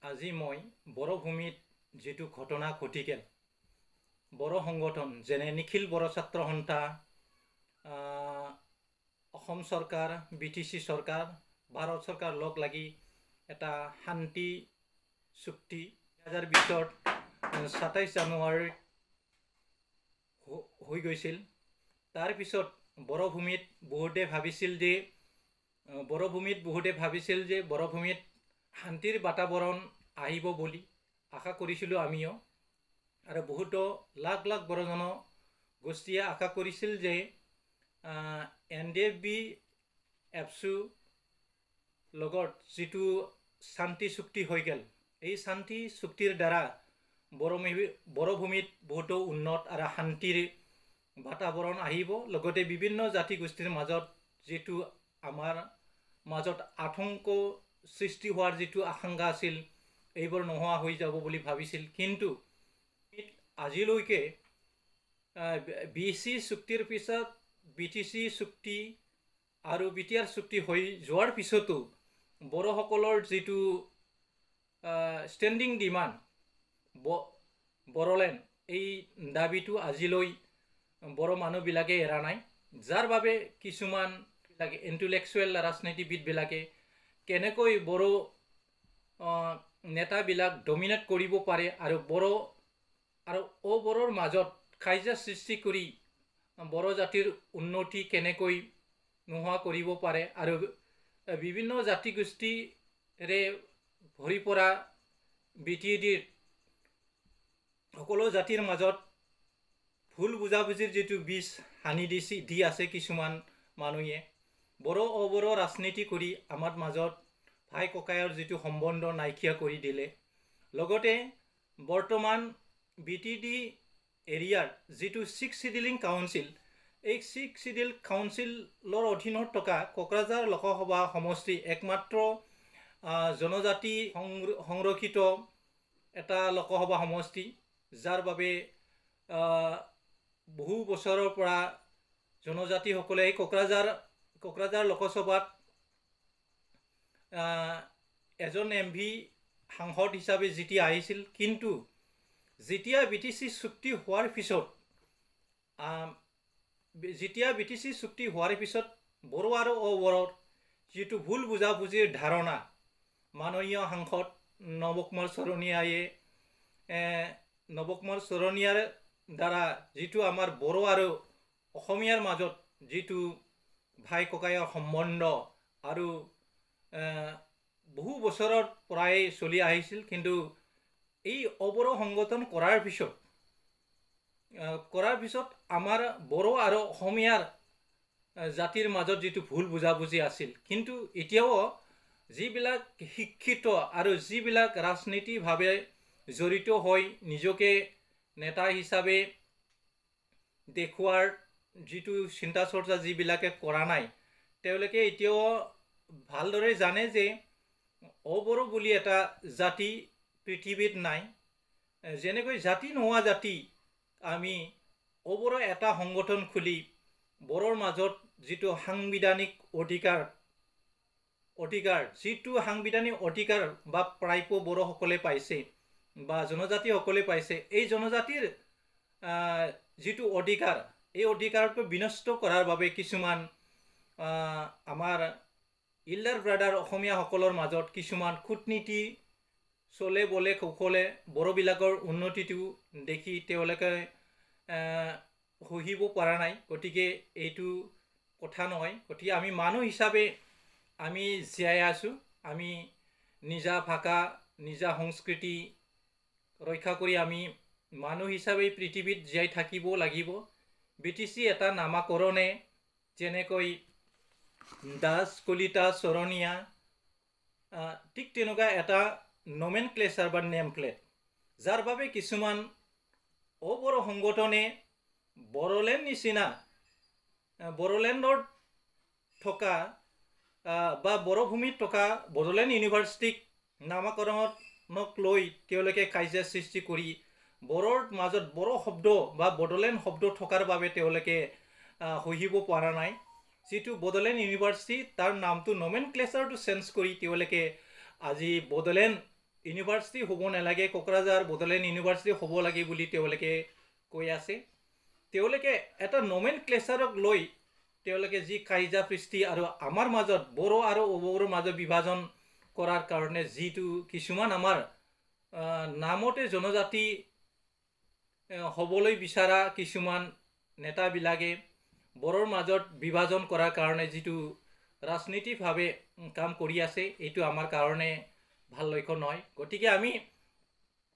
আজি মই বড়ো ভূমিত যেটো ঘটনা ঘটিকেল বড়ো সংগঠন যেনে নিখিল বড়ো ছাত্ৰ সন্থা অসম চৰকাৰ BTC চৰকাৰ ভাৰত চৰকাৰ লগ লাগি এটা শান্তি চুক্তি 2020 27 জানুৱাৰীত হৈ গৈছিল। তাৰ পিছত বড়ো ভূমিত বহুতে ভাবিছিল যে বড়ো ভূমিত শান্তিৰ বাতাবৰণ আহিব বুলি আশা কৰিছিলোঁ আমিও, আৰু বহুতো লাখ লাখ বড়ো জনগোষ্ঠীয়ে আশা কৰিছিল যে NDFB এপছু লগত যেটো শান্তি চুক্তি হৈ গেল, এই শান্তি চুক্তিৰ দ্বাৰা বড়ো ভূমিত বহুতো উন্নত আৰু শান্তিৰ বাতাবৰণ আহিব। লগতে বিভিন্ন জাতি গোষ্ঠীৰ মাজত যেটো আমাৰ মাজত আতংক সৃষ্টি হোৱাৰ যেটো আশংকা আছিল, এইবোৰ নোহোৱা হৈ যাব বুলি ভাবিছিল। কিন্তু আজিলৈকে BC চুক্তিৰ পিছত BTC চুক্তি আৰু BTR চুক্তি হৈ যোৱাৰ পিছতো বড়োসকলৰ যেটো ষ্টেণ্ডিং ডিমাণ্ড বড়োলেণ্ড, এই দাবীটো আজিলৈ বড়ো মানুহবিলাকে এৰা নাই, যাৰ বাবে কিছুমান ইণ্টেলেকচুৱেল ৰাজনীতিবিদবিলাকে কেনেকৈ বড়ো নেতাবিলাক ডমিনেট কৰিব পাৰে আৰু বড়ো আৰু অবড়োৰ মাজত কাজিয়া সৃষ্টি কৰি বড়ো জাতিৰ উন্নতি কেনেকৈ নোহোৱা কৰিব পাৰে, আৰু বিভিন্ন জাতি গোষ্ঠীৰে ভৰি পৰা BTDৰ সকলো জাতিৰ মাজত ভুল বুজাবুজিৰ যেটো বীজ সানি দি আছে কিছুমান মানুহে। বড়ো অবড়ো ৰাজনীতি কৰি আমাৰ মাজত ভাই ককায়ৰ যেটো সম্বন্ধ নাইকিয়া কৰি দিলে। লগতে বৰ্তমান BTD এৰিয়াৰ যেটো 6 শিডিউলিং কাউন্সিল, এই 6 শিডিউল কাউন্সিলৰ অধীনত থকা কোকৰাঝাৰ লোকসভা সমষ্টি একমাত্ৰ জনজাতি সংৰক্ষিত এটা লোকসভা সমষ্টি, যাৰ বাবে বহু বছৰৰ পৰা জনজাতিসকলে এই কোকৰাঝাৰ লোকসভাত এজন MV সাংসদ হিচাপে যেতিয়া আহিছিল, কিন্তু যেতিয়া BTC চুক্তি হোৱাৰ পিছত বড়ো আৰু অবড়োৰ যেটো ভুল বুজাবুজিৰ ধাৰণা মাননীয় সাংসদ নৱকুমাৰ চৰণীয়াৰ দ্বাৰা যেটো আমাৰ বড়ো আৰু অসমীয়াৰ মাজত যেটো ভাই ককায়ৰ সম্বন্ধ আৰু বহু বছৰৰ পৰাই চলি আহিছিল, কিন্তু এই অবড়ো সংগঠন কৰাৰ পিছত আমাৰ বড়ো আৰু অসমীয়াৰ জাতিৰ মাজত যেটো ভুল বুজাবুজি আছিল, কিন্তু এতিয়াও যিবিলাক শিক্ষিত আৰু যিবিলাক ৰাজনীতিভাৱে জড়িত হৈ নিজকে নেতা হিচাপে দেখুৱাৰ যেটো চিন্তা চৰ্চা যিবিলাকে কৰা নাই, তেওঁলোকে এতিয়াও ভালদৰে জানে যে অবড়ো বুলি এটা জাতি পৃথিৱীত নাই। যেনেকৈ জাতি নোহোৱা জাতি আমি অবড়ো এটা সংগঠন খুলি বড়োৰ মাজত যেটো সাংবিধানিক অধিকাৰ যেটো সাংবিধানিক অধিকাৰ বা প্ৰাপ্য বড়োসকলে পাইছে বা জনজাতিসকলে পাইছে, এই জনজাতিৰ যেটো অধিকাৰ, এই অধিকাৰটো বিনষ্ট কৰাৰ বাবে কিছুমান আমাৰ ইল্ডাৰ ব্ৰাদাৰ অসমীয়াসকলৰ মাজত কিছুমান কূটনীতি চলে বলে কৌশলে বড়োবিলাকৰ উন্নতিটো দেখি তেওঁলোকে সহিব পৰা নাই। গতিকে এইটো কথা নহয়। গতিকে আমি মানুহ হিচাপে আমি জীয়াই আছোঁ, আমি নিজা ভাষা নিজা সংস্কৃতি ৰক্ষা কৰি আমি মানুহ হিচাপে পৃথিৱীত জীয়াই থাকিব লাগিব। BTC এটা নামাকৰণে যেনেকৈ দাস কলিতা চৰণীয়া, ঠিক তেনেকুৱা এটা নমেনক্লেচাৰ বা নেম প্লেট, যাৰ বাবে কিছুমান অবড়ো সংগঠনে বড়োলেণ্ডত থকা বা বড়ো ভূমিত থকা বড়োলেণ্ড ইউনিভাৰ্চিটিক নামাকৰণক লৈ তেওঁলোকে কাজিয়া সৃষ্টি কৰি বড়োৰ মাজত বড়ো শব্দ বা বড়োলেণ্ড শব্দ থকাৰ বাবে তেওঁলোকে সহিব পৰা নাই। যেটো বড়োলেণ্ড ইউনিভাৰ্চিটি তাৰ নামটো নমেনক্লেচাৰটো চেঞ্জ কৰি তেওঁলোকে আজি বড়োলেণ্ড ইউনিভাৰ্চিটি হ'ব নালাগে, কোকৰাঝাৰ বড়োলেণ্ড ইউনিভাৰ্চিটি হ'ব লাগে বুলি তেওঁলোকে কৈ আছে। তেওঁলোকে এটা নমেন ক্লেচাৰক লৈ তেওঁলোকে যি কাইজা সৃষ্টি আৰু আমাৰ মাজত বড়ো আৰু অবড়োৰ মাজত বিভাজন কৰাৰ কাৰণে যিটো কিছুমান আমাৰ নামতে জনজাতি হ'বলৈ বিচৰা কিছুমান নেতাবিলাকে বড়োৰ মাজত বিভাজন কৰাৰ কাৰণে যিটো ৰাজনৈতিকভাৱে কাম কৰি আছে, এইটো আমাৰ কাৰণে ভাল লক্ষ্য নহয়। গতিকে আমি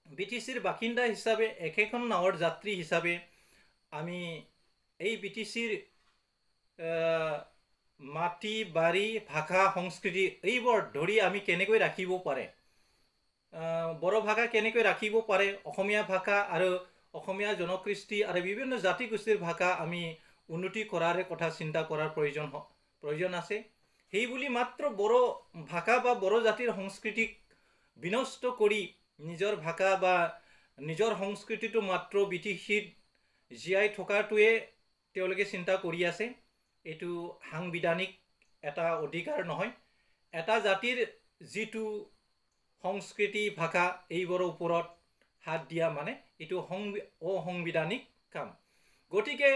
BTCৰ বাসিন্দা হিচাপে, একেখন নাৱৰ যাত্ৰী হিচাপে আমি এই BTCৰ মাটি বাৰী ভাষা সংস্কৃতি এইবোৰ ধৰি আমি কেনেকৈ ৰাখিব পাৰে, বড়ো ভাষা কেনেকৈ ৰাখিব পাৰে, অসমীয়া ভাষা আৰু অসমীয়া জনকৃষ্টি আৰু বিভিন্ন জাতি গোষ্ঠীৰ ভাষা আমি উন্নতি কৰাৰ কথা চিন্তা কৰাৰ প্ৰয়োজন আছে। সেইবুলি মাত্ৰ বড়ো ভাষা বা বড়ো জাতিৰ সংস্কৃতিক বিনষ্ট কৰি নিজৰ ভাষা বা নিজৰ সংস্কৃতিটো মাত্ৰ BTCত জীয়াই থকাটোৱে তেওঁলোকে চিন্তা কৰি আছে। এইটো সাংবিধানিক এটা অধিকাৰ নহয়। এটা জাতিৰ যিটো সংস্কৃতি ভাষা এইবোৰৰ ওপৰত হাত দিয়া মানে এইটো অসাংবিধানিক কাম। গতিকে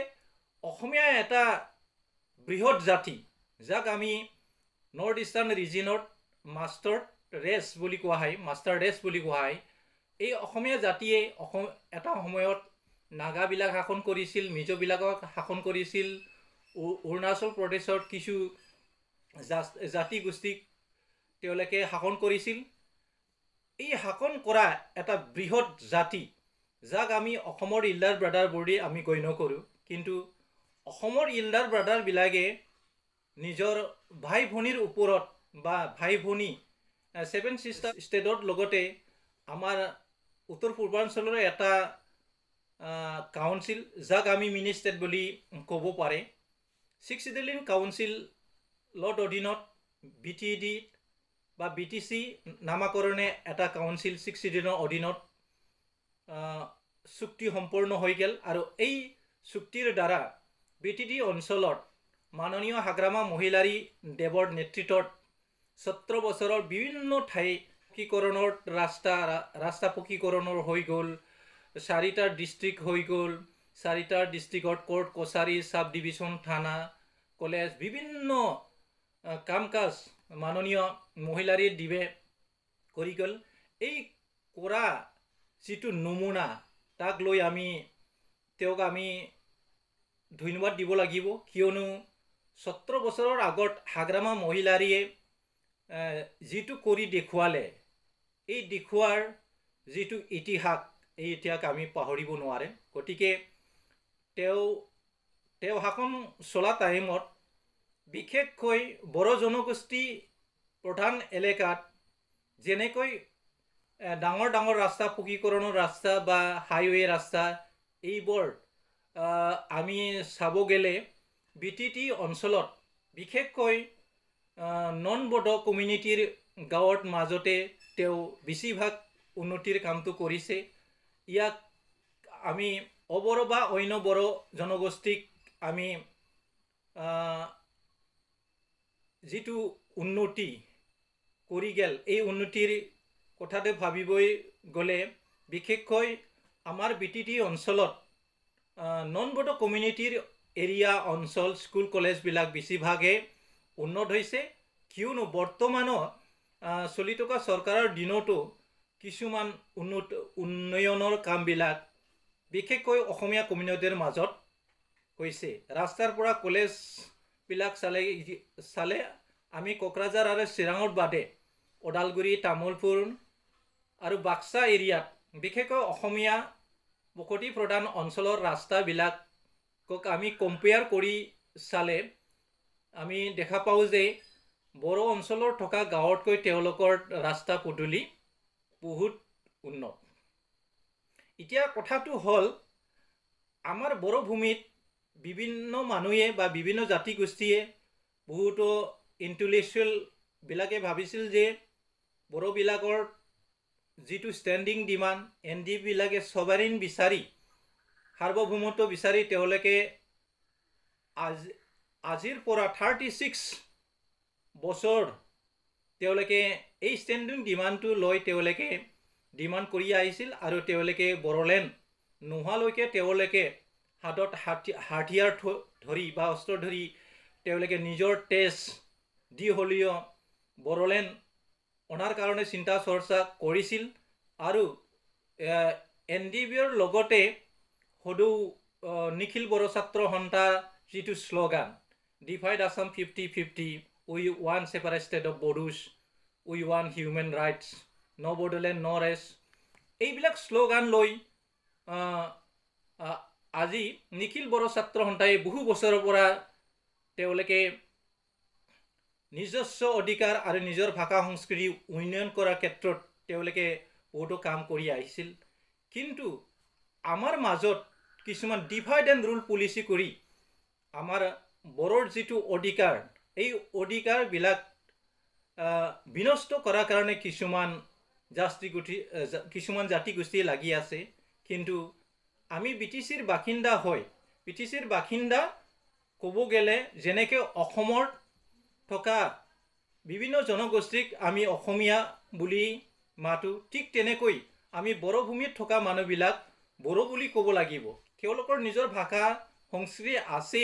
অসমীয়া এটা বৃহৎ জাতি, যাক আমি নৰ্থ ইষ্টাৰ্ণ ৰিজিয়নত মাষ্টাৰ ৰেচ বুলি কোৱা হয়। এই অসমীয়া জাতিয়ে এটা সময়ত নাগাবিলাক শাসন কৰিছিল, মিজোবিলাকক শাসন কৰিছিল, অৰুণাচল প্ৰদেশত কিছু জাতি গোষ্ঠীক তেওঁলোকে শাসন কৰিছিল। এই শাসন কৰা এটা বৃহৎ জাতি, যাক আমি অসমৰ ইল্ডাৰ ব্ৰাদাৰ বুলি আমি গণ্য কৰোঁ। কিন্তু অসমৰ ইল্ডাৰ ব্ৰাদাৰবিলাকে নিজৰ ভাই ভনীৰ ওপৰত বা ভাই ভনী 7 সিষ্টাৰ ষ্টেটৰ লগতে আমাৰ উত্তৰ পূৰ্বাঞ্চলৰ এটা কাউন্সিল, যাক আমি মিনি ষ্টেট বুলি ক'ব পাৰে, 6 চিটিজেন কাউন্সিলৰ অধীনত BTD বা BTC নামাকৰণে এটা কাউন্সিল 6 চিটিজেনৰ অধীনত চুক্তি সম্পূৰ্ণ হৈ গ'ল। আৰু এই চুক্তিৰ দ্বাৰা BTD অঞ্চলত মাননীয় হাগ্ৰামা মহিলাৰী দেৱৰ নেতৃত্বত 17 বছৰৰ বিভিন্ন ঠাই পকীকৰণৰ ৰাস্তা পকীকৰণৰ হৈ গ'ল, 4টা ডিষ্ট্ৰিক্ট হৈ গ'ল, 4টা ডিষ্ট্ৰিক্টত কোৰ্ট কছাৰী চাব ডিভিশ্যন থানা কলেজ বিভিন্ন কাম কাজ মাননীয় মহিলাৰী দিৱে কৰি গ'ল। এই কৰা যিটো নমুনা, তাক লৈ তেওঁক আমি ধন্যবাদ দিব লাগিব, কিয়নো 17 বছৰৰ আগত হাগ্ৰামা মহিলাৰীয়ে যিটো কৰি দেখুৱালে, এই দেখুৱাৰ যিটো ইতিহাস, এই ইতিহাস আমি পাহৰিব নোৱাৰে। গতিকে তেওঁ শাসন চলা টাইমত বিশেষকৈ বড়ো জনগোষ্ঠী প্ৰধান এলেকাত যেনেকৈ ডাঙৰ ডাঙৰ ৰাস্তা পকীকৰণৰ ৰাস্তা বা হাইৱে ৰাস্তা এইবোৰ আমি চাব গ'লে BTT অঞ্চলত বিশেষকৈ নন বড়ো কমিউনিটিৰ গাঁৱৰ মাজতে তেওঁ বেছিভাগ উন্নতিৰ কামটো কৰিছে। ইয়াক আমি অবড়ো বা অন্য বড়ো জনগোষ্ঠীক আমি যিটো উন্নতি কৰি গ'ল, এই উন্নতিৰ কথাটো ভাবিবই গ'লে বিশেষকৈ আমাৰ BTT অঞ্চলত নন বড়ো কমিউনিটিৰ এৰিয়া অঞ্চল স্কুল কলেজবিলাক বেছিভাগে উন্নত হৈছে, কিয়নো বৰ্তমানো চলি থকা চৰকাৰৰ দিনতো কিছুমান উন্নয়নৰ কামবিলাক বিশেষকৈ অসমীয়া কমিউনিটিৰ মাজত হৈছে। ৰাস্তাৰ পৰা কলেজবিলাক চালে আমি কোকৰাঝাৰ আৰু চিৰাঙৰ বাদে ওদালগুৰি, তামোলপুৰ আৰু বাক্সা এৰিয়াত বিশেষকৈ অসমীয়া বসতি প্ৰধান অঞ্চলৰ ৰাস্তাবিলাকক আমি কম্পেয়াৰ কৰি চালে আমি দেখা পাওঁ যে বড়ো অঞ্চলৰ থকা গাঁৱতকৈ তেওঁলোকৰ ৰাস্তা পদূলি বহুত উন্নত। এতিয়া কথাটো হ'ল, আমাৰ বড়ো ভূমিত বিভিন্ন মানুহে বা বিভিন্ন জাতি গোষ্ঠীয়ে বহুতো ইণ্টেলেকচুৱেলবিলাকে ভাবিছিল যে বড়োবিলাকৰ যিটো ষ্টেণ্ডিং ডিমাণ্ড, NDবিলাকে ছভাৰেইন বিচাৰি, সাৰ্বভৌমত্ব বিচাৰি তেওঁলোকে আজিৰ পৰা 36 বছৰ তেওঁলোকে এই ষ্টেণ্ডিং ডিমাণ্ডটো লৈ তেওঁলোকে ডিমাণ্ড কৰি আহিছিল আৰু তেওঁলোকে বড়োলেণ্ড নোহোৱালৈকে তেওঁলোকে হাতত হাথিয়াৰ ধৰি বা অস্ত্ৰ ধৰি তেওঁলোকে নিজৰ তেজ দি হ'লেও বড়োলেণ্ড অনাৰ কাৰণে চিন্তা চৰ্চা কৰিছিল আৰু NDBৰ লগতে সদৌ নিখিল বড়ো ছাত্ৰ সন্থাৰ যিটো slogan divide Assam 50-50 we one separate state of বড়োজ we one human rights no' Bodoland no' rest এইবিলাক শ্লোগান লৈ আজি নিখিল বড়ো ছাত্ৰ সন্থাই বহু বছৰৰ পৰা তেওঁলোকে নিজস্ব অধিকাৰ আৰু নিজৰ ভাষা সংস্কৃতি উন্নয়ন কৰাৰ ক্ষেত্ৰত তেওঁলোকে বহুতো কাম কৰি আহিছিল কিন্তু আমাৰ মাজত কিছুমান ডিভাইড এণ্ড ৰুল পলিচি কৰি আমাৰ বড়োৰ যিটো অধিকাৰ এই অধিকাৰবিলাক বিনষ্ট কৰাৰ কাৰণে কিছুমান জাতি গোষ্ঠী লাগি আছে কিন্তু আমি BTCৰ বাসিন্দা হয় BTCৰ বাসিন্দা ক'ব গ'লে যেনেকৈ অসমৰ থকা বিভিন্ন জনগোষ্ঠীক আমি অসমীয়া বুলি মাতো ঠিক তেনেকৈ আমি বড়ো ভূমিত থকা মানুহবিলাক বড়ো বুলি ক'ব লাগিব তেওঁলোকৰ নিজৰ ভাষা সংস্কৃতি আছে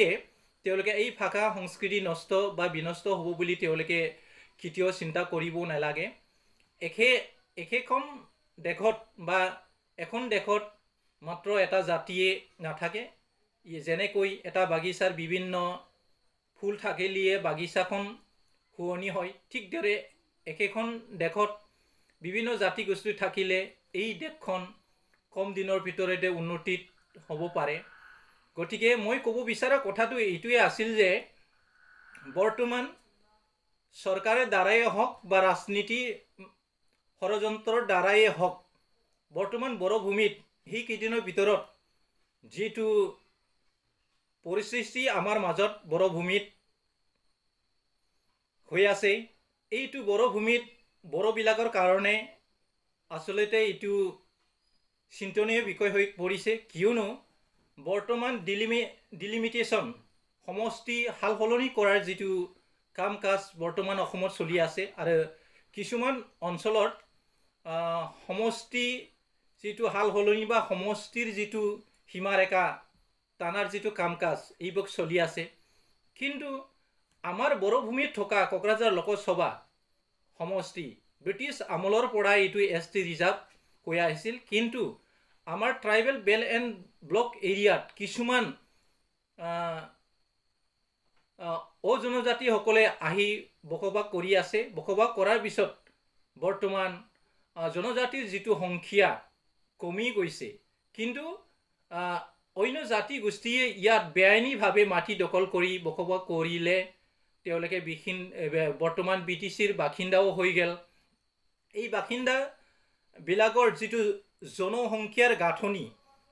তেওঁলোকে এই ভাষা সংস্কৃতি নষ্ট বা বিনষ্ট হ'ব বুলি তেওঁলোকে কেতিয়াও চিন্তা কৰিব নালাগে একেখন দেশত বা এখন দেশত মাত্ৰ এটা জাতিয়ে নাথাকে যেনেকৈ এটা বাগিচাৰ বিভিন্ন ফুল থাকিলে বাগিচাখন শুৱনি হয় ঠিক দৰে একেখন দেশত বিভিন্ন জাতি গোষ্ঠী থাকিলে এই দেশখন কম দিনৰ ভিতৰতে উন্নতিত হ'ব পাৰে গতিকে মই ক'ব বিচৰা কথাটো এইটোৱে আছিল যে বৰ্তমান চৰকাৰৰ দ্বাৰাই হওক বা ৰাজনীতি ষড়যন্ত্ৰৰ দ্বাৰাই হওক বৰ্তমান বড়ো ভূমিত সেই কেইদিনৰ ভিতৰত যিটো পৰিস্থিতি আমাৰ মাজত বড়ো ভূমিত হৈ আছে এইটো বড়ো ভূমিত বড়োবিলাকৰ কাৰণে আচলতে এইটো চিন্তনীয় বিষয় হৈ পৰিছে কিয়নো বৰ্তমান ডিলিমিটেশ্যন সমষ্টি সাল সলনি কৰাৰ যিটো কাম কাজ বৰ্তমান অসমত চলি আছে আৰু কিছুমান অঞ্চলত সমষ্টি যিটো হাল সলনি বা সমষ্টিৰ যিটো সীমাৰেখা টানাৰ যিটো কাম কাজ এইবোৰ চলি আছে কিন্তু আমাৰ বড়ো ভূমিত থকা কোকৰাঝাৰ লোকসভা সমষ্টি ব্ৰিটিছ আমলৰ পৰা এইটো ST ৰিজাৰ্ভ হৈ আহিছিল কিন্তু আমাৰ ট্ৰাইবেল বেল্ট এণ্ড ব্লক এৰিয়াত কিছুমান জনজাতিসকলে আহি বসবাস কৰি আছে বসবাস কৰাৰ পিছত বৰ্তমান জনজাতিৰ যিটো সংখ্যা কমি গৈছে কিন্তু অন্য জাতি গোষ্ঠীয়ে ইয়াত বেআইনীভাৱে মাটি দখল কৰি বসবাস কৰিলে তেওঁলোকে বৰ্তমান BTCৰ বাসিন্দাও হৈ গ'ল এই বাসিন্দাবিলাকৰ যিটো জনসংখ্যাৰ গাঁথনি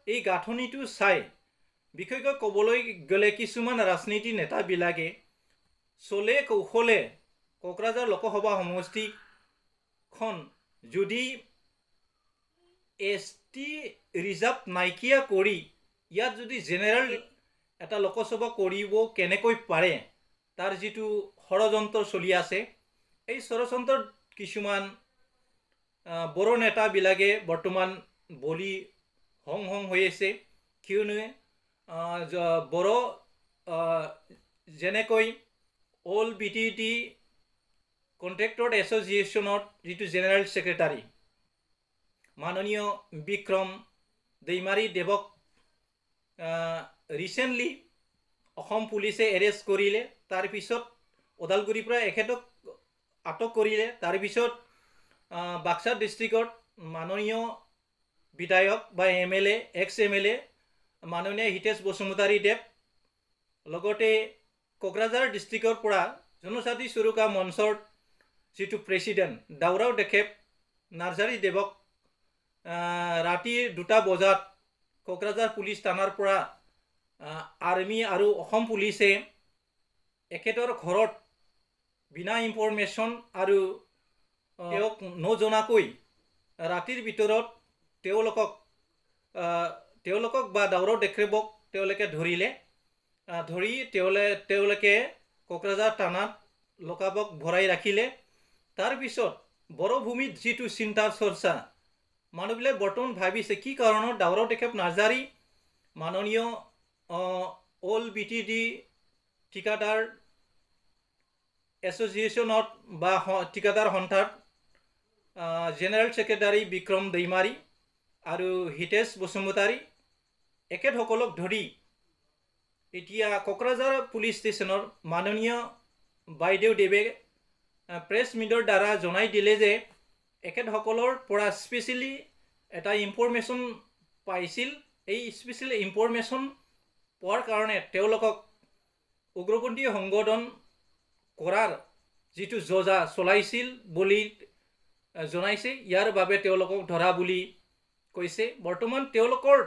এই গাঁথনিটো চাই বিশেষকৈ ক'বলৈ গ'লে কিছুমান ৰাজনীতি নেতাবিলাকে চলে কৌশলে কোকৰাঝাৰ লোকসভা সমষ্টিখন যদি ST ৰিজাৰ্ভ নাইকিয়া কৰি ইয়াত যদি জেনেৰেল এটা লোকসভা কৰিব কেনেকৈ পাৰে তাৰ যিটো ষড়যন্ত্ৰ চলি আছে এই ষড়যন্ত্ৰত কিছুমান বড়ো নেতাবিলাকে বৰ্তমান বলি হং হৈ আছে কিয়নো বড়ো যেনেকৈ অল BTT কন্ট্ৰেক্টৰ এছ'চিয়েশ্যনত যিটো জেনেৰেল ছেক্ৰেটাৰী মাননীয় বিক্ৰম দৈমাৰী দেৱক ৰিচেণ্টলি অসম পুলিচে এৰেষ্ট কৰিলে তাৰপিছত ওদালগুৰিৰ পৰা এখেতক আটক কৰিলে তাৰপিছত বাক্সা ডিষ্ট্ৰিক্টত মাননীয় বিধায়ক বা MLA এক্স MLA মাননীয় হিতেশ বসুমতাৰী দেৱ লগতে কোকৰাঝাৰ ডিষ্ট্ৰিক্টৰ পৰা জনজাতি সুৰক্ষা মঞ্চৰ যিটো প্ৰেচিডেণ্ট দাউৰাও দেশেব নাৰ্জাৰী দেৱক ৰাতি 2টা বজাত কোকৰাঝাৰ পুলিচ থানাৰ পৰা আৰ্মি আৰু অসম পুলিচে এখেতৰ ঘৰত বিনা ইনফৰমেশ্যন আৰু তেওঁক নজনাকৈ ৰাতিৰ ভিতৰত তেওঁলোকক বা দাউৰাও দেশেবক তেওঁলোকে ধৰিলে ধৰি তেওঁলোকে কোকৰাঝাৰ থানাত লকাবক ভৰাই ৰাখিলে তাৰ পিছত বড়ো ভূমিত যিটো চিন্তা চৰ্চা মানুহবিলাক বৰ্তমান ভাবিছে কি কাৰণত দাউৰাও টেকেপ নাৰ্জাৰী মাননীয় অল BTD ঠিকাদাৰ এছ'চিয়েশ্যনত বা ঠিকাদাৰ সন্থাত জেনেৰেল ছেক্ৰেটাৰী বিক্ৰম দৈমাৰী আৰু হিতেশ বসুমতাৰী এখেতসকলক ধৰি এতিয়া কোকৰাঝাৰ পুলিচ ষ্টেচনৰ মাননীয় বাইদেউ দেৱে প্ৰেছ মিটৰ দ্বাৰা জনাই দিলে যে এখেতসকলৰ পৰা স্পেচিয়েলি এটা ইনফৰমেশ্যন পাইছিল। এই স্পেচিয়েল ইনফৰমেশ্যন পোৱাৰ কাৰণে তেওঁলোকক উগ্ৰপন্থী সংগঠন কৰাৰ যিটো যোজা চলাইছিল বুলি জনাইছে। ইয়াৰ বাবে তেওঁলোকক ধৰা বুলি কৈছে। বৰ্তমান তেওঁলোকৰ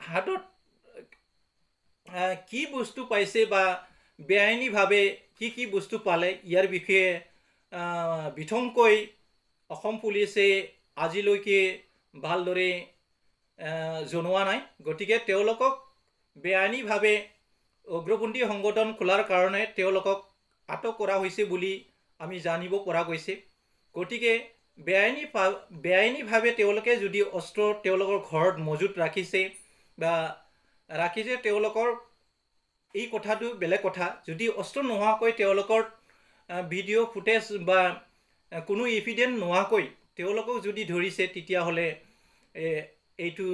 হাতত কি বস্তু পাইছে বা বেআইনীভাৱে কি বস্তু পালে ইয়াৰ বিষয়ে বিথংকৈ অসম পুলিচে আজিলৈকে ভালদৰে জনোৱা নাই। গতিকে তেওঁলোকক বেআইনীভাৱে উগ্ৰপন্থী সংগঠন খোলাৰ কাৰণে তেওঁলোকক আটক কৰা হৈছে বুলি আমি জানিব পৰা গৈছে। গতিকে বেআইনীভাৱে তেওঁলোকে যদি অস্ত্ৰ তেওঁলোকৰ ঘৰত মজুত ৰাখিছে তেওঁলোকৰ এই কথাটো বেলেগ কথা। যদি অস্ত্ৰ নোহোৱাকৈ তেওঁলোকৰ ভিডিঅ' ফুটেজ বা কোনো এভিডেন্স নোহোৱাকৈ তেওঁলোকক যদি ধৰিছে তেতিয়াহ'লে এইটো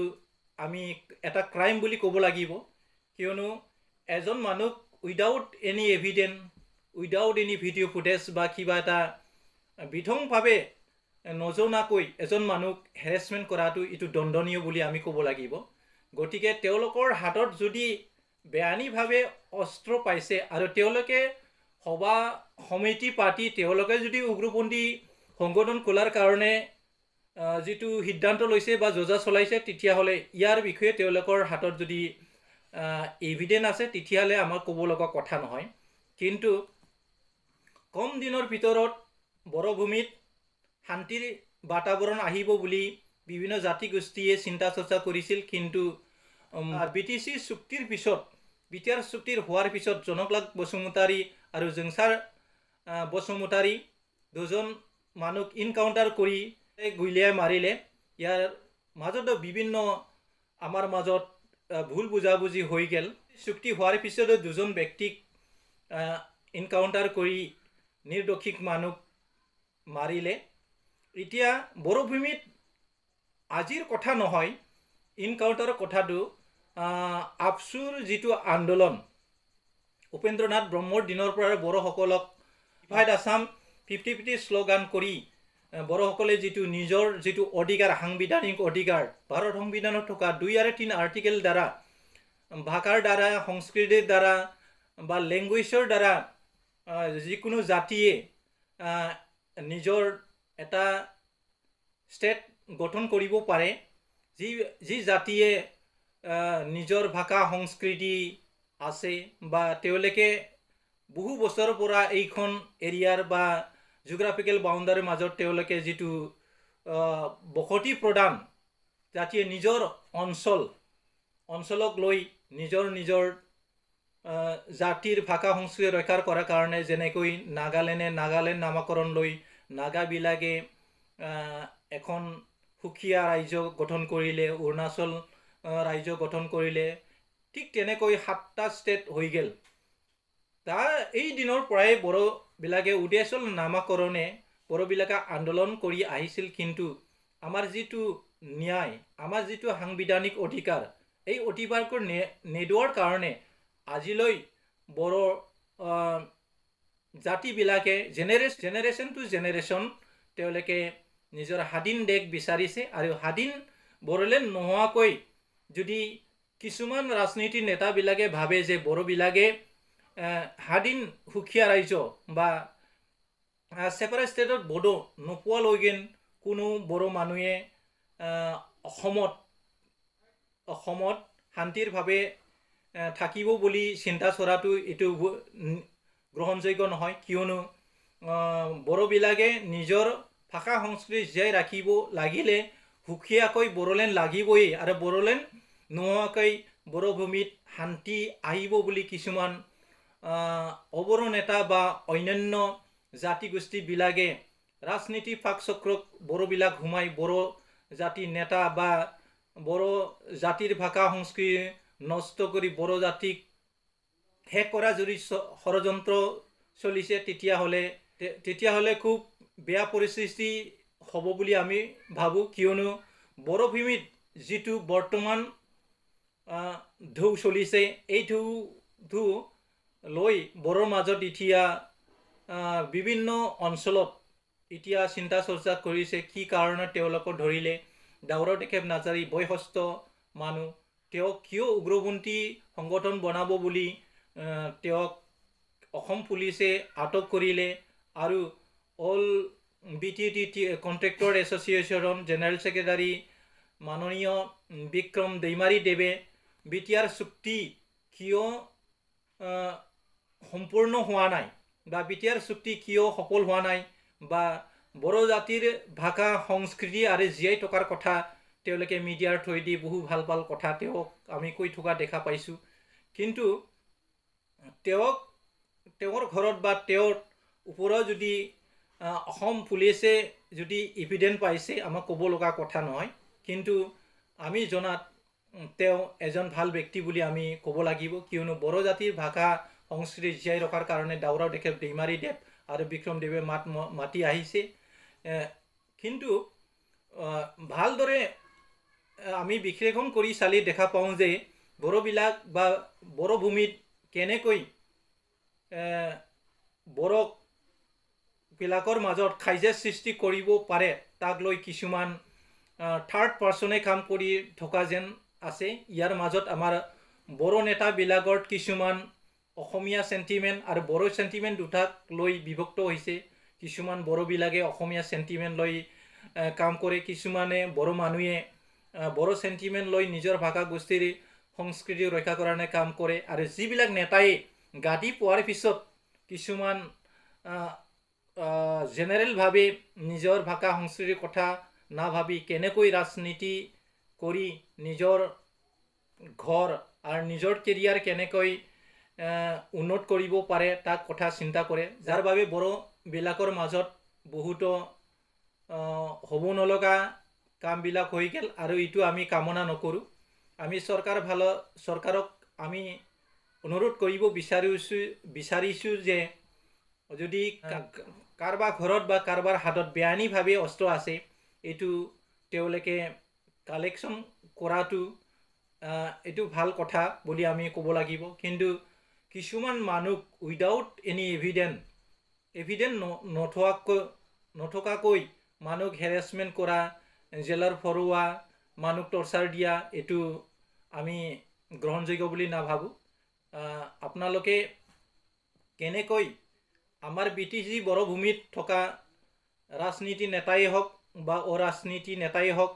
আমি এটা ক্ৰাইম বুলি ক'ব লাগিব। কিয়নো এজন মানুহ without any evidence without any video' footage বা কিবা এটা বিধংভাৱে নজনাকৈ এজন মানুহক হেৰেছমেণ্ট কৰাটো এইটো দণ্ডনীয় বুলি আমি ক'ব লাগিব। গতিকে তেওঁলোকৰ হাতত যদি বেআইনীভাৱে অস্ত্ৰ পাইছে আৰু তেওঁলোকে সভা সমিতি পাতি তেওঁলোকে যদি উগ্ৰপন্থী সংগঠন খোলাৰ কাৰণে যিটো সিদ্ধান্ত লৈছে বা যোজা চলাইছে তেতিয়াহ'লে ইয়াৰ বিষয়ে তেওঁলোকৰ হাতত যদি এভিডেন্স আছে তেতিয়াহ'লে আমাৰ ক'ব লগা কথা নহয়। কিন্তু কম দিনৰ ভিতৰত বড়োভূমিত শান্তিৰ বাতাবৰণ আহিব বুলি বিভিন্ন জাতি গোষ্ঠীয়ে চিন্তা চৰ্চা কৰিছিল। কিন্তু BTC চুক্তিৰ পিছত BTR চুক্তিৰ হোৱাৰ পিছত জনকলাল বসুমতাৰী আৰু জংচাৰ বসুমতাৰী দুজন মানুহক ইনকাউণ্টাৰ কৰি গুলীয়াই মাৰিলে। ইয়াৰ মাজতো বিভিন্ন আমাৰ মাজত ভুল বুজাবুজি হৈ গ'ল। চুক্তি হোৱাৰ পিছতো দুজন ব্যক্তিক ইনকাউণ্টাৰ কৰি নিৰ্দোষিক মানুহক মাৰিলে। এতিয়া বড়োভূমিত আজিৰ কথা নহয়, ইনকাউণ্টাৰৰ কথাটো আপচুৰ যিটো আন্দোলন উপেন্দ্ৰনাথ ব্ৰহ্মৰ দিনৰ পৰা বড়োসকলক ডিভাইড আছাম 50-50 শ্লোগান কৰি বড়োসকলে যিটো অধিকাৰ সাংবিধানিক অধিকাৰ ভাৰত সংবিধানত থকা 2 আৰু 3 আৰ্টিকেল দ্বাৰা ভাষাৰ দ্বাৰা সংস্কৃতিৰ দ্বাৰা বা লেংগুৱেজৰ দ্বাৰা যিকোনো জাতিয়ে নিজৰ এটা ষ্টেট গঠন কৰিব পাৰে। যি জাতিয়ে নিজৰ ভাষা সংস্কৃতি আছে বা তেওঁলোকে বহু বছৰৰ পৰা এইখন এৰিয়াৰ বা জিঅ'গ্ৰাফিকেল বাউণ্ডাৰীৰ মাজত তেওঁলোকে যিটো বসতি প্ৰদান জাতিয়ে নিজৰ অঞ্চলক লৈ নিজৰ জাতিৰ ভাষা সংস্কৃতি ৰক্ষা কৰাৰ কাৰণে যেনেকৈ নাগালেণ্ড নামাকৰণ লৈ নাগাবিলাকে এখন সুকীয়া ৰাজ্য গঠন কৰিলে, অৰুণাচল ৰাজ্য গঠন কৰিলে, ঠিক তেনেকৈ 7টা ষ্টেট হৈ গ'ল। এই দিনৰ পৰাই বড়োবিলাকে উদ্দেশ্যল নামাকৰণে বড়োবিলাকে আন্দোলন কৰি আহিছিল। কিন্তু আমাৰ যিটো ন্যায়, আমাৰ যিটো সাংবিধানিক অধিকাৰ, এই অধিকাৰটো নেদোৱাৰ কাৰণে আজিলৈ বড়ো জাতিবিলাকে জেনেৰেশ্যন টু জেনেৰেশ্যন তেওঁলোকে নিজৰ স্বাধীন দেশ বিচাৰিছে। আৰু স্বাধীন বড়োলেণ্ড নোহোৱাকৈ যদি কিছুমান ৰাজনীতিৰ নেতাবিলাকে ভাবে যে বড়োবিলাকে স্বাধীন সুকীয়া ৰাজ্য বা ছেপাৰেট ষ্টেটত বড়ো নোপোৱালৈকে কোনো বড়ো মানুহে অসমত শান্তিৰভাৱে থাকিব বুলি চিন্তা চৰাটো এইটো গ্ৰহণযোগ্য নহয়। কিয়নো বড়োবিলাকে নিজৰ ভাষা সংস্কৃতি জীয়াই ৰাখিব লাগিলে সুকীয়াকৈ বড়োলেণ্ড লাগিবই। আৰু বড়োলেণ্ড নোহোৱাকৈ বড়োভূমিত শান্তি আহিব বুলি কিছুমান অবড়ো নেতা বা অন্যান্য জাতি গোষ্ঠীবিলাকে ৰাজনীতি ফাক চক্ৰক বড়োবিলাক সোমাই বড়ো জাতি নেতা বা বড়ো জাতিৰ ভাষা সংস্কৃতি নষ্ট কৰি বড়ো জাতিক শেষ কৰা যদি ষড়যন্ত্ৰ চলিছে তেতিয়াহ'লে খুব বেয়া পৰিস্থিতি হ'ব বুলি আমি ভাবোঁ। কিয়নো বড়ো ভূমিত যিটো বৰ্তমান ঢৌ চলিছে এই ঢৌটো লৈ বড়োৰ মাজত এতিয়া বিভিন্ন অঞ্চলত এতিয়া চিন্তা চৰ্চা কৰিছে কি কাৰণে তেওঁলোকক ধৰিলে। দাউৰা টেকেপ নাৰ্জাৰী বয়সস্থ মানুহ, তেওঁক কিয় উগ্ৰপন্থী সংগঠন বনাব বুলি তেওঁক অসম পুলিচে আটক কৰিলে। আৰু all BTT contractor association general secretary মাননীয় বিক্ৰম দৈমাৰী দেৱে BTR চুক্তি কিয় সম্পূৰ্ণ হোৱা নাই বা BTR চুক্তি কিয় সফল হোৱা নাই বা বড়ো জাতিৰ ভাষা সংস্কৃতি আৰু জীয়াই থকাৰ কথা তেওঁলোকে মিডিয়াৰ থ্ৰুৱেদি বহু ভাল ভাল কথা তেওঁক আমি কৈ থকা দেখা পাইছোঁ। কিন্তু তেওঁৰ ঘৰত বা তেওঁৰ ওপৰত যদি অসম পুলিচে যদি এভিডেন্স পাইছে আমাক ক'ব লগা কথা নহয়। কিন্তু আমি জনাত তেওঁ এজন ভাল ব্যক্তি বুলি আমি ক'ব লাগিব। কিয়নো বড়ো জাতিৰ ভাষা সংস্কৃতি জীয়াই ৰখাৰ কাৰণে দাউৰা টেকেপ দৈমাৰী দেৱ আৰু বিক্ৰম দেৱে মাতি আহিছে। কিন্তু ভালদৰে আমি বিশ্লেষণ কৰি চালি দেখা পাওঁ যে বড়োবিলাক বা বড়ো ভূমিত কেনেকৈ বড়োবিলাকৰ মাজত কাজিয়া সৃষ্টি কৰিব পাৰে তাক লৈ কিছুমান থাৰ্ড পাৰ্চনে কাম কৰি থকা যেন আছে। ইয়াৰ মাজত আমাৰ বড়ো নেতাবিলাকৰ কিছুমান অসমীয়া সেন্টিমেন্ট আৰু বড়ো সেন্টিমেন্ট দুটাক লৈ বিভক্ত হৈছে। কিছুমান বড়োবিলাকে অসমীয়া সেন্টিমেন্ট লৈ কাম কৰে, কিছুমানে বড়ো মানুহে বড়ো সেন্টিমেন্ট লৈ নিজৰ ভাষা গোষ্ঠীৰ সংস্কৃতি ৰক্ষা কৰাৰ কাৰণে কাম কৰে। আৰু যিবিলাক নেতাই গাদী পোৱাৰ পিছত কিছুমান জেনেৰেলভাৱে নিজৰ ভাষা সংস্কৃতিৰ কথা নাভাবি কেনেকৈ ৰাজনীতি কৰি নিজৰ ঘৰ আৰু নিজৰ কেৰিয়াৰ কেনেকৈ উন্নত কৰিব পাৰে তাক কথা চিন্তা কৰে, যাৰ বাবে বড়োবিলাকৰ মাজত বহুতো হ'ব নলগা কামবিলাক হৈ গ'ল। আৰু এইটো আমি কামনা নকৰোঁ। আমি চৰকাৰক আমি অনুৰোধ কৰিব বিচাৰিছোঁ যে যদি কাৰোবাৰ ঘৰত বা কাৰোবাৰ হাতত বেআইনীভাৱে অস্ত্ৰ আছে এইটো তেওঁলোকে কালেকশ্যন কৰাটো এইটো ভাল কথা বুলি আমি ক'ব লাগিব। কিন্তু কিছুমান মানুহ উইদাউট এনি এভিডেন্স নথকাকৈ মানুহক হেৰেছমেণ্ট কৰা, জেলৰ ভৰোৱা, মানুহক টৰ্চাৰ দিয়া এইটো আমি গ্ৰহণযোগ্য বুলি নাভাবোঁ। আপোনালোকে কেনেকৈ আমাৰ BTC বড়ো ভূমিত থকা ৰাজনীতি নেতাই হওক বা অৰাজনীতি নেতাই হওক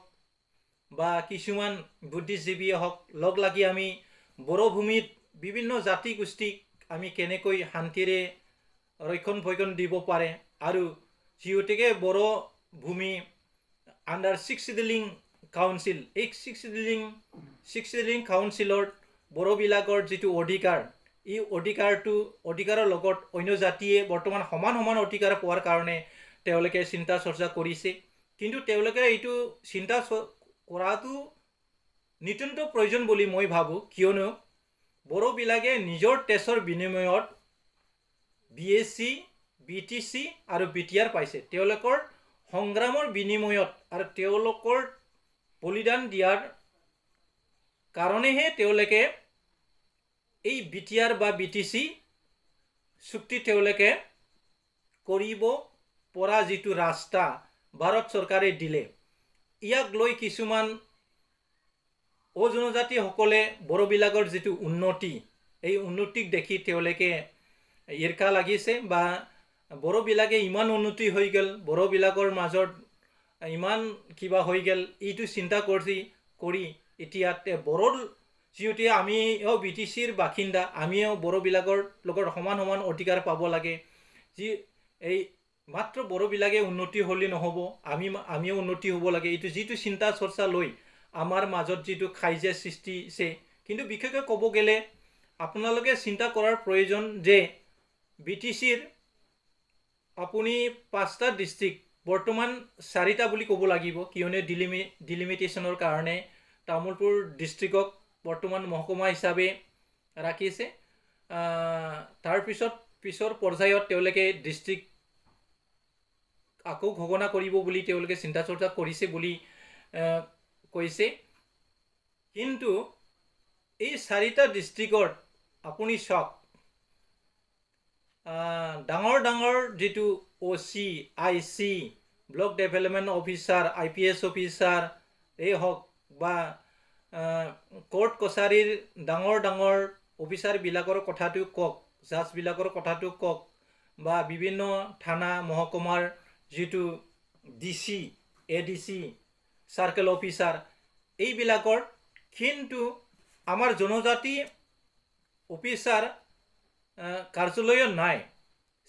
বা কিছুমান বুদ্ধিজীৱীয়ে হওক লগ লাগি আমি বড়ো ভূমিত বিভিন্ন জাতি গোষ্ঠীক আমি কেনেকৈ শান্তিৰে ৰক্ষণ দিব পাৰে। আৰু যিহেতুকে বড়ো ভূমি আণ্ডাৰ 6th চিডিউল কাউন্সিল, এই 6th চিডিউল কাউন্সিলত বড়োবিলাকৰ যিটো অধিকাৰ এই অধিকাৰৰ লগত অন্য জাতিয়ে বৰ্তমান সমান অধিকাৰ পোৱাৰ কাৰণে তেওঁলোকে চিন্তা চৰ্চা কৰিছে। কিন্তু তেওঁলোকে এইটো চিন্তা কৰাটো নিতান্ত প্ৰয়োজন বুলি মই ভাবোঁ। কিয়নো বড়োবিলাকে নিজৰ তেজৰ বিনিময়ত BSc, BTC আৰু BTR পাইছে। তেওঁলোকৰ সংগ্ৰামৰ বিনিময়ত আৰু তেওঁলোকৰ বলিদান দিয়াৰ কাৰণেহে তেওঁলোকে এই BTR বা BTC চুক্তি তেওঁলোকে কৰিব পৰা যিটো ৰাস্তা ভাৰত চৰকাৰে দিলে, ইয়াক লৈ কিছুমান অজনজাতিসকলে বড়োবিলাকৰ যিটো উন্নতি এই উন্নতিক দেখি তেওঁলোকে ঈৰ্ষা লাগিছে বা বড়োবিলাকে ইমান উন্নতি হৈ গ'ল, বড়োবিলাকৰ মাজত ইমান কিবা হৈ গ'ল, এইটো চিন্তা কৰি এতিয়া বড়োৰ যিহেতু আমিও BTCৰ বাসিন্দা, আমিও বড়োবিলাকৰ লগত সমান অধিকাৰ পাব লাগে। এই মাত্ৰ বড়োবিলাকে উন্নতি হ'লে নহ'ব, আমিও উন্নতি হ'ব লাগে। এইটো যিটো চিন্তা চৰ্চা লৈ আমাৰ মাজত যিটো কাজিয়া সৃষ্টি হৈছে। কিন্তু বিশেষকৈ ক'ব গ'লে আপোনালোকে চিন্তা কৰাৰ প্ৰয়োজন যে BTCৰ আপুনি 5টা ডিস্ট্ৰিক্ট বৰ্তমান 4টা বুলি ক'ব লাগিব কিয়নো ডিলিমিটেশ্যনৰ কাৰণে তামোলপুৰ ডিস্ট্ৰিক্টক বৰ্তমান মহকুমা হিচাপে ৰাখিছে তাৰ পিছৰ পৰ্যায়ত তেওঁলোকে ডিস্ট্ৰিক্ট আকৌ ঘোষণা কৰিব বুলি তেওঁলোকে চিন্তা চৰ্চা কৰিছে বুলি কৈছে কিন্তু এই 4টা ডিস্ট্ৰিক্টৰ আপুনি চাওক ডাঙৰ যেটো OC IC block development officer IPS officer এই হওক বা কোৰ্ট কছাৰীৰ ডাঙৰ অফিচাৰ বিলাকৰ কথাটো কক জাজ বিলাকৰ কথাটো কক বা বিভিন্ন থানা মহকুমাৰ যেটো DC ADC সাৰ্কেল অফিচাৰ এই বিলাকৰ কিন্তু আমাৰ জনজাতি অফিচাৰ কাৰ্যালয় নাই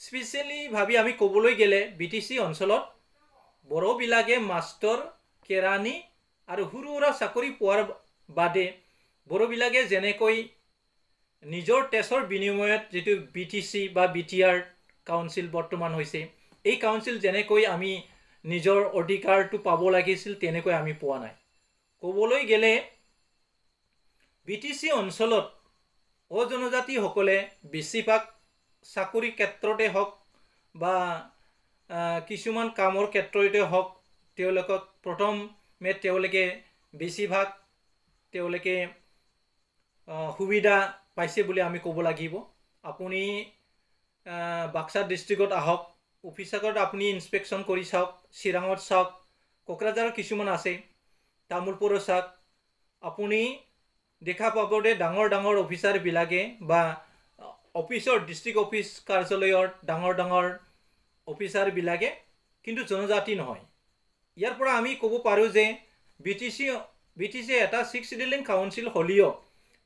স্পেশালি ভাবি আমি ক'বলৈ গেলে BTC অঞ্চলত বড়ো বিলাকে মাস্টাৰ কেৰাণী আৰু হুৰুৰা চাকৰি পোৱাৰ বাদে বড়ো বিলাকে যেনেকৈ নিজৰ টেছৰ বিনিময়ত যেটো BTC বা BTR কাউন্সিল বৰ্তমান হৈছে এই কাউন্সিল যেনেকৈ আমি নিজৰ অধিকাৰটো পাব লাগিছিল তেনেকৈ আমি পোৱা নাই ক'বলৈ গেলে BTC অঞ্চলত অজনজাতি সকলে বেছিভাগ চাকৰি ক্ষেত্ৰতে হওক বা কিছুমান কামৰ ক্ষেত্ৰতে হওক তেওঁলোকক প্ৰথমে তেওঁলোকে বেছিভাগ তেওঁলোকে সুবিধা পাইছে বুলি আমি ক'ব লাগিব আপুনি বাক্সা ডিস্ট্ৰিক্টত আহক অফিচাৰত আপুনি ইনস্পেকশন কৰি চাওক চিৰাঙত চাওক কোকৰাঝাৰৰ কিছুমান আছে তামোলপুৰৰ চাওক আপুনি দেখা পাব যে ডাঙৰ অফিচাৰ বিলাকে বা অফিচৰ ডিস্ট্ৰিক্ট অফিচ কাৰ্যালয়ৰ ডাঙৰ অফিচাৰ বিলাকে কিন্তু জনজাতি নহয় ইয়াৰ পৰা আমি ক'ব পাৰো যে BTC এটা 6 ডিলিং কাউন্সিল হলিও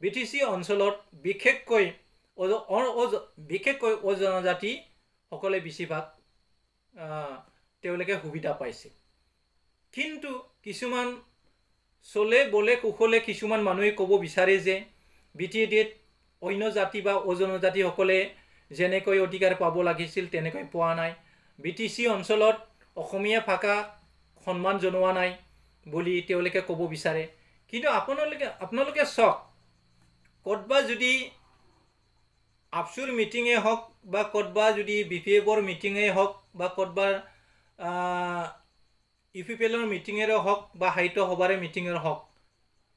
BTC অঞ্চলত বিশেষকৈ অজনজাতি সকলে বেছিভাগ তেওঁলোকে সুবিধা পাইছে কিন্তু কিছুমান চলে বলে কুশলে কিছুমান মানুহে ক'ব বিচাৰে যে BTDত অন্য জাতি বা অজনজাতি সকলে যেনেকৈ অধিকাৰ পাব লাগিছিল তেনেকৈ পোৱা নাই BTC অঞ্চলত অসমীয়া ভাষা সন্মান জনোৱা নাই বুলি তেওঁলোকে ক'ব বিচাৰে কিন্তু আপোনালোকে চাওক কতবা যদি আপসুৰ মিটিংয়ে হওক বা কতবা যদি BPFৰ মিটিংয়ে হওক বা কতবা UPPLৰ মিটিংৰে হওক বা সাহিত্য সভাৰে মিটিংৰ হওক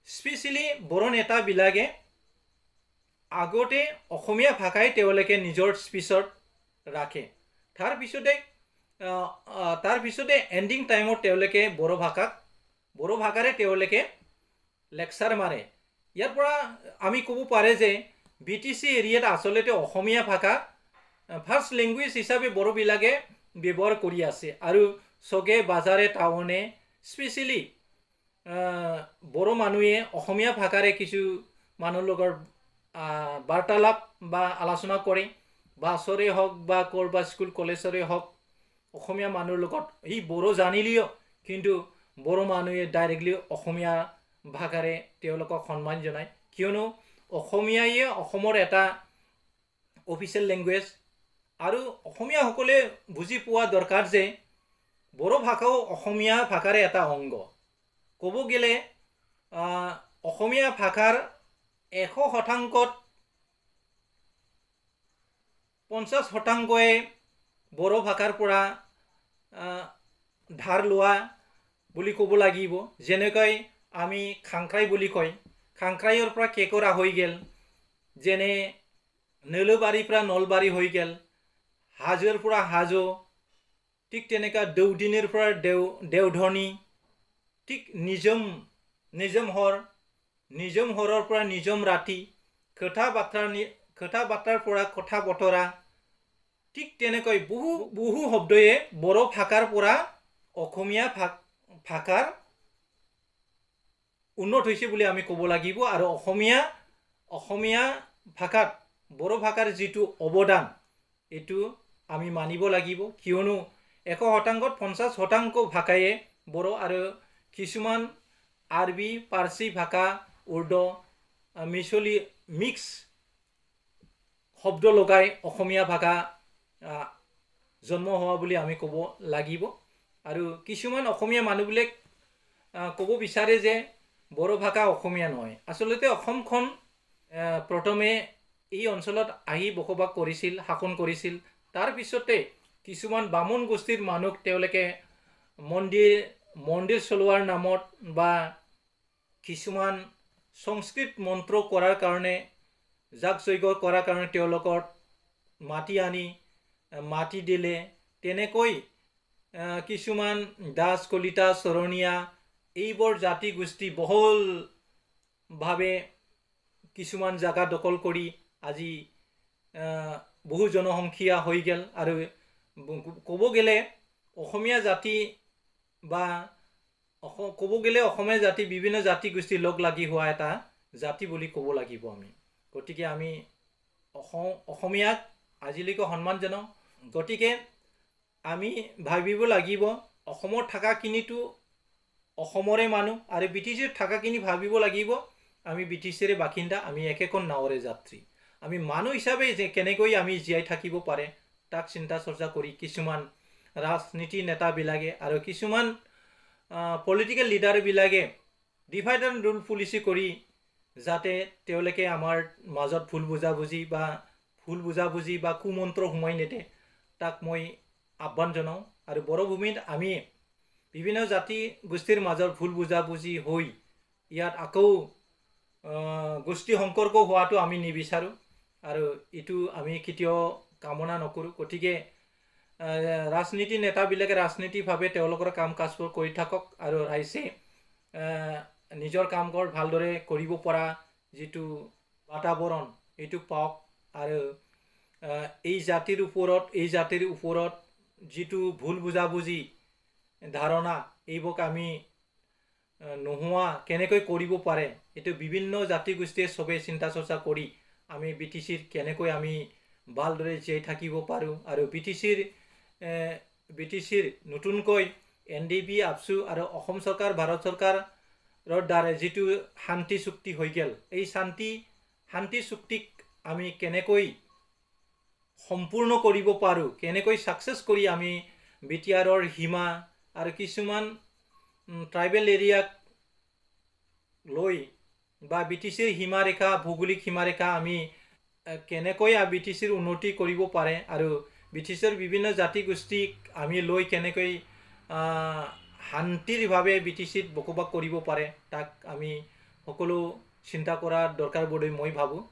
স্পেশালি বড়ো নেতা বিলাকে আগতে অসমীয়া ভাষাই তেওঁলোকে নিজৰ স্পিচত ৰাখে তাৰ পিছতে এন্ডিং টাইমত তেওঁলোকে বড়ো ভাষাৰে তেওঁলোকে লেকচাৰ মাৰে ইয়াৰ পৰা আমি ক'ব পাৰে যে BTC এৰিয়াত আসলতে অসমীয়া ভাষা ফাৰ্স্ট ল্যাঙ্গুৱেজ হিচাপে বড়ো বিলাকে ব্যৱহাৰ কৰি আছে আৰু সগে বাজাৰে টাউনে স্পেশালি বড়ো মানুহে অসমীয়া ভাষাৰে কিছু মানুহৰ লগত বাৰ্তালাপ বা আলোচনা কৰে বাছৰে হওক বা কৰবা স্কুল কলেজৰে হওক অসমীয়া মানুহৰ লগত এই বড়ো জানিলিও কিন্তু বড়ো মানুহে ডাইৰেক্টলি অসমীয়া ভাষাৰে তেওঁলোকক সন্মান জনায় কিয়নো অসমীয়াই অসমৰ এটা অফিচিয়েল ল্যাঙ্গুৱেজ আৰু অসমীয়া সকলে বুজি পোৱা দৰকাৰ যে বড়ো ভাষাও অসমীয়া ভাষাৰে এটা অংগ ক'ব গেলে অসমীয়া ভাষাৰ 100% 50% বড়ো ভাষাৰ পৰা ধাৰ লোৱা বুলি ক'ব লাগিব যেনেকৈ আমি খাংখ্ৰাই বুলি কয় খাংখ্ৰাইৰ পৰা কেকৰা হৈ গেল যেনে নলবাৰীৰ পৰা নলবাৰী হৈ গেল হাজোৰ পৰা হাজো ঠিক তেনেকা দৌদিনীৰ পৰা দেওধনী ঠিক নিজমহৰৰ পৰা নিজম ৰাতি কথা বাৰ্তাৰ পৰা কথা বতৰা ঠিক তেনেকৈ বহু শব্দয়ে বড়ো ভাষাৰ পৰা অসমীয়া ভাষাৰ উন্নত হৈছে বুলি আমি ক'ব লাগিব আৰু অসমীয়া ভাষাত বড়ো ভাষাৰ যেটো অৱদান এটো আমি মানিব লাগিব কিয়নো 100% 50% ভাষায়ে বড়ো আৰু কিছুমান আৰবী পাৰ্সী ভাষা উৰ্দু মিছলি মিক্স শব্দ লগাই অসমীয়া ভাষা জন্ম হোৱা বুলি আমি ক'ব লাগিব আৰু কিছুমান অসমীয়া মানুহবিলাক ক'ব বিচাৰে যে বড়ো ভাষা অসমীয়া নহয় আচলতে অসমখন প্ৰথমে এই অঞ্চলত আহি বসবাস কৰিছিল শাসন কৰিছিল তাৰ পিছতে কিছুমান বামুণ গোষ্ঠীৰ মানুহ তেওঁলোকে মন্দিৰ চলোৱাৰ নামত বা কিছুমান সংস্কৃত মন্ত্ৰ কৰাৰ কাৰণে যাগ যজ্ঞ কৰাৰ কাৰণে তেওঁলোকৰ মাটি দিলে তেনেকৈ কিছুমান দাস কলিতা চৰণীয়া এইবোৰ জাতি গোষ্ঠী বহুলভাৱে কিছুমান জাগা দখল কৰি আজি বহু জনসংখ্যা হৈ গেল আৰু ক'ব গেলে অসমীয়া জাতি বা ক'ব গেলে অসমীয়া জাতি বিভিন্ন জাতি গোষ্ঠী লগ লাগি হোৱা এটা জাতি বুলি ক'ব লাগিব আমি গতিকে আমি অসমীয়াক আজিলৈকে সন্মান জনাওঁ গতিকে আমি ভাবিব লাগিব অসমত থকাখিনিতো অসমৰে মানুহ আৰু ব্ৰিটিছত থকাখিনি ভাবিব লাগিব আমি ব্ৰিটিছৰে বাসিন্দা আমি একেখন নাৱৰে যাত্ৰী আমি মানুহ হিচাপে যে কেনেকৈ আমি জীয়াই থাকিব পাৰে তাক চিন্তা চৰ্চা কৰি কিছুমান ৰাজনীতি নেতাবিলাকে আৰু কিছুমান পলিটিকেল লিডাৰবিলাকে ডিভাইড এণ্ড ৰুল পলিচি কৰি যাতে তেওঁলোকে আমাৰ মাজত ভুল বুজাবুজি বা কুমন্ত্ৰ সোমাই নিদিয়ে তাক মই আহ্বান জনাওঁ আৰু বড়ো ভূমিত আমি বিভিন্ন জাতি গোষ্ঠীৰ মাজত ভুল বুজাবুজি হৈ ইয়াত আকৌ গোষ্ঠী সংকৰ্ক হোৱাটো আমি নিবিচাৰোঁ আৰু এইটো আমি কেতিয়াও কামনা নকৰোঁ গতিকে ৰাজনীতি নেতাবিলাকে ৰাজনীতিভাৱে তেওঁলোকৰ কাম কাজবোৰ কৰি থাকক আৰু ৰাইজে নিজৰ কামবোৰ ভালদৰে কৰিব পৰা যিটো বাতাবৰণ এইটো পাওক আৰু এই জাতিৰ ওপৰত যিটো ভুল বুজাবুজি ধাৰণা এইবোৰ আমি নোহোৱা কেনেকৈ কৰিব পাৰে এইটো বিভিন্ন জাতি গোষ্ঠীয়ে চবেই চিন্তা চৰ্চা কৰি আমি BTCৰ কেনেকৈ আমি ভালদৰে জীয়াই থাকিব পাৰোঁ আৰু BTCৰ নতুনকৈ NDB আপচু আৰু অসম চৰকাৰ ভাৰত চৰকাৰৰ দ্বাৰা যিটো শান্তি চুক্তি হৈ গ'ল এই শান্তি চুক্তিক আমি কেনেকৈ সম্পূৰ্ণ কৰিব পাৰোঁ কেনেকৈ ছাকচেছ কৰি আমি BTRৰ সীমা আৰু কিছুমান ট্ৰাইবেল এৰিয়াক লৈ বা BTCৰ সীমাৰেখা ভৌগোলিক সীমাৰেখা আমি কেনেকৈ BTCৰ উন্নতি কৰিব পাৰে আৰু BTCৰ বিভিন্ন জাতি গোষ্ঠীক আমি লৈ কেনেকৈ শান্তিৰভাৱে BTCত বসবাস কৰিব পাৰে তাক আমি সকলো চিন্তা কৰাৰ দৰকাৰ বুলি মই ভাবোঁ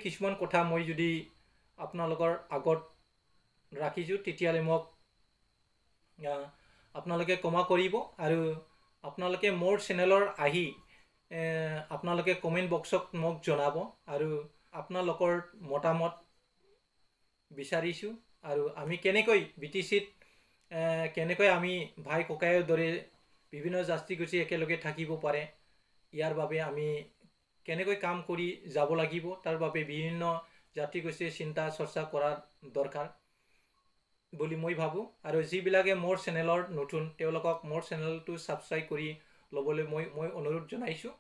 কিছুমান কথা মই যদি আপোনালোকৰ আগত ৰাখিছোঁ তেতিয়াহ'লে মোক আপোনালোকে ক্ষমা কৰিব আৰু আপোনালোকে মোৰ চেনেলৰ আহি আপোনালোকে কমেণ্ট বক্সত মোক জনাব আৰু আপোনালোকৰ মতামত বিচাৰিছোঁ আৰু আমি কেনেকৈ BTCত কেনেকৈ আমি ভাই ককাইৰ দৰে বিভিন্ন জাতি গোষ্ঠী একেলগে থাকিব পাৰে ইয়াৰ বাবে আমি কেনেকৈ কাম কৰি যাব লাগিব তাৰ বাবে বিভিন্ন জাতি গোষ্ঠীৰ চিন্তা চৰ্চা কৰাৰ দৰকাৰ বুলি মই ভাবোঁ আৰু যিবিলাকে মোৰ চেনেলৰ নতুন তেওঁলোকক মোৰ চেনেলটো ছাবস্ক্ৰাইব কৰি ল'বলৈ মই অনুৰোধ জনাইছোঁ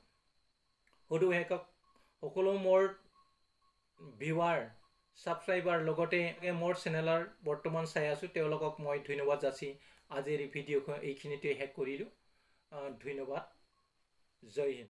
সকলো মোৰ ভিউৱাৰ ছাবস্ক্ৰাইবাৰ লগতে মোৰ চেনেলৰ বৰ্তমান চাই আছোঁ তেওঁলোকক মই ধন্যবাদ যাচি আজিৰ ভিডিঅ'খন এইখিনিতে শেষ কৰিলোঁ ধন্যবাদ জয় হিন্দ